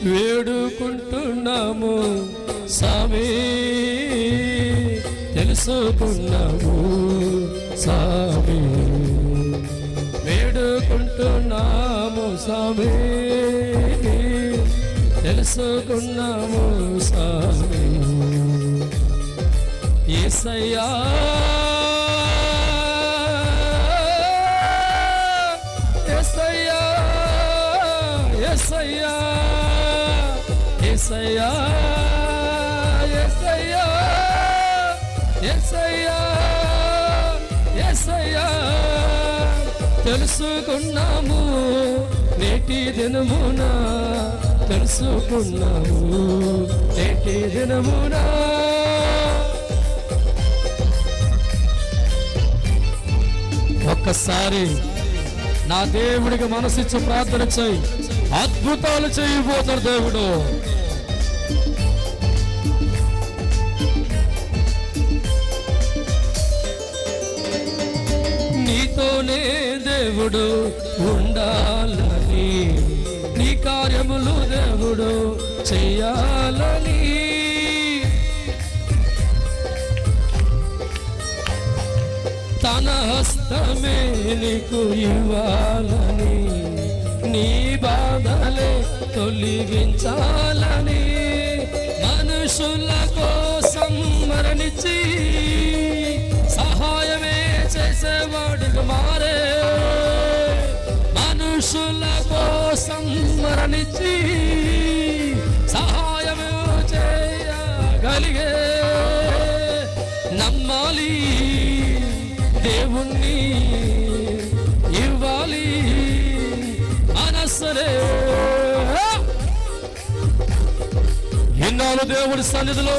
వేడుకుంటున్నాము స్వామి, తెలుసుకున్నాము స్వామి, వేడుకుంటున్నాము స్వామి, తెలుసుకున్నాము స్వామి. యేసయ్యా యేసయ్యా యేసయ్యా యేసయ్యా యేసయ్యా యేసయ్యా యేసయ్యా తెలుసుకున్నాము నేటి దినమున, తెలుసుకున్నాము నేటి దినమున. ఒక్కసారి నా దేవుడికి మనసిచ్చి ప్రార్థన చేయి, అద్భుతాలు చేయబోతాడు దేవుడు. నీతోనే దేవుడు ఉండాలని, నీ కార్యములు దేవుడు చేయాలని, తన హస్తమే నీకు ఇవ్వాలని, నీ బాధలే తొలగించాలని, మనుషుల కోసం మరణించి సహాయమే చేసేవాడికి మారే, మనుషుల కోసం మరణించి సహాయమే చేయగలిగే, నమ్మాలి దేవుణ్ణి, ఇవ్వాలి మనస్సులే. ఇన్నాళ్ళు దేవుడి సన్నిధిలో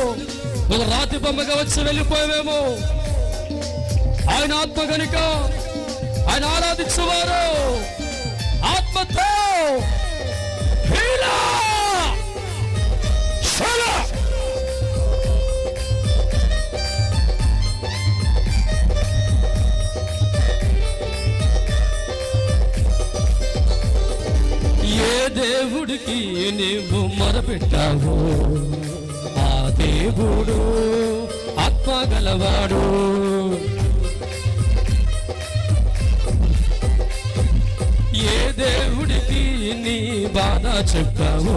ఒక రాతి బొమ్మగా వచ్చి వెళ్ళిపోయావేమో, ఆయన ఆత్మ కనుక ఆయన ఆరాధించేవారు ఆత్మతో ఏ దేవుడికి నీవు మొరపెట్టావు, ఆ దేవుడు ఆత్మ గలవాడు. ఏ దేవుడికి నీ బాధ చెప్పావు,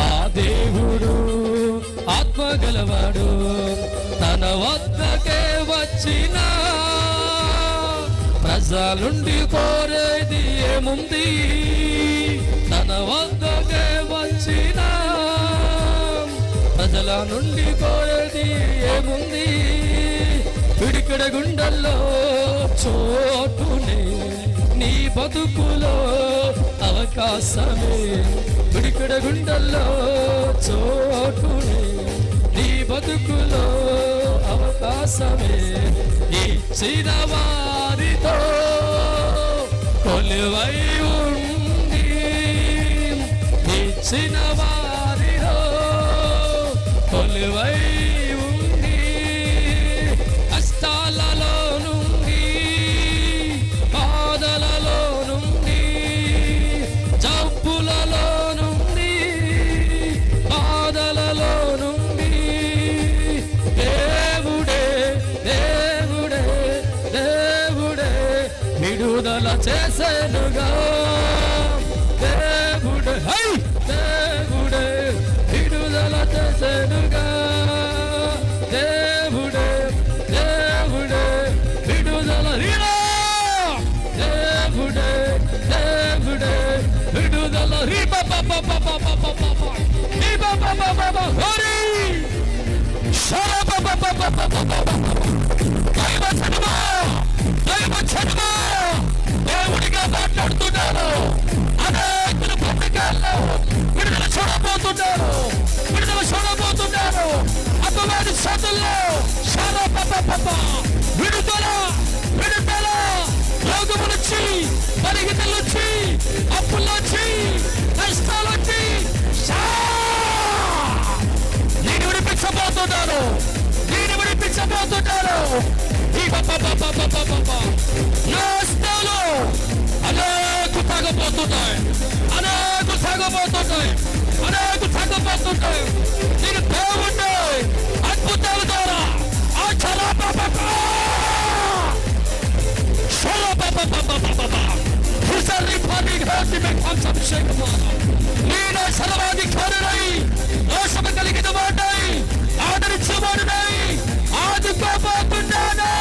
ఆ దేవుడు ఆత్మ గలవాడు. తన వద్దకే వచ్చిన ప్రజలుండి కోరేది ఏముంది, తన వద్దకే వచ్చిన ప్రజల నుండి కోరేది ఏముంది, పిడికిడ గుండెల్లో చోటునే నీ బతుకులో అవకాశమే, పిడికిడ గుండెల్లో చోటునే నీ బతుకులో అవకాశమే. ఇచ్చిన వారితో కొలువై ఉండి, ఇచ్చిన వారిలో కొలువై ఉండి, కష్టాలలో నుండి బాధలలో నుండి జబ్బులలో నుండి బాధలలో నుండి దేవుడే దేవుడే దేవుడే విడుదల చేసేనుగా, దేవుడే దేవుడే విడుదల చేసేనుగా, దేవుడే దేవుడే విడుదల, దేవుడే దేవుడే విడుదల. దేవుడిగా మాట్లాడుతున్నాను, అనేకులు పత్రికల్లో విడుదల చూడబోతున్నారు, విడుదల చూడబోతున్నారు. అపవాది చేతుల్లో విడుదల విడుదల, రోగము నుంచి, పరిగెత్తల నుంచి, అప్పుల నుంచి, కష్టాల నుంచి నేను విడిపించబోతున్నాను, నేను విడిపించబోతున్నాను. ఈ నా స్థాలో అనేక చేయబోతుంటే నేను దేవుణ్ణి అద్భుతాల ద్వారా ఆ నేను సర్వాధికారులై దోషము కలిగిన వాడై ఆదరించేవాడునై ఆదుకోబోతున్నాను.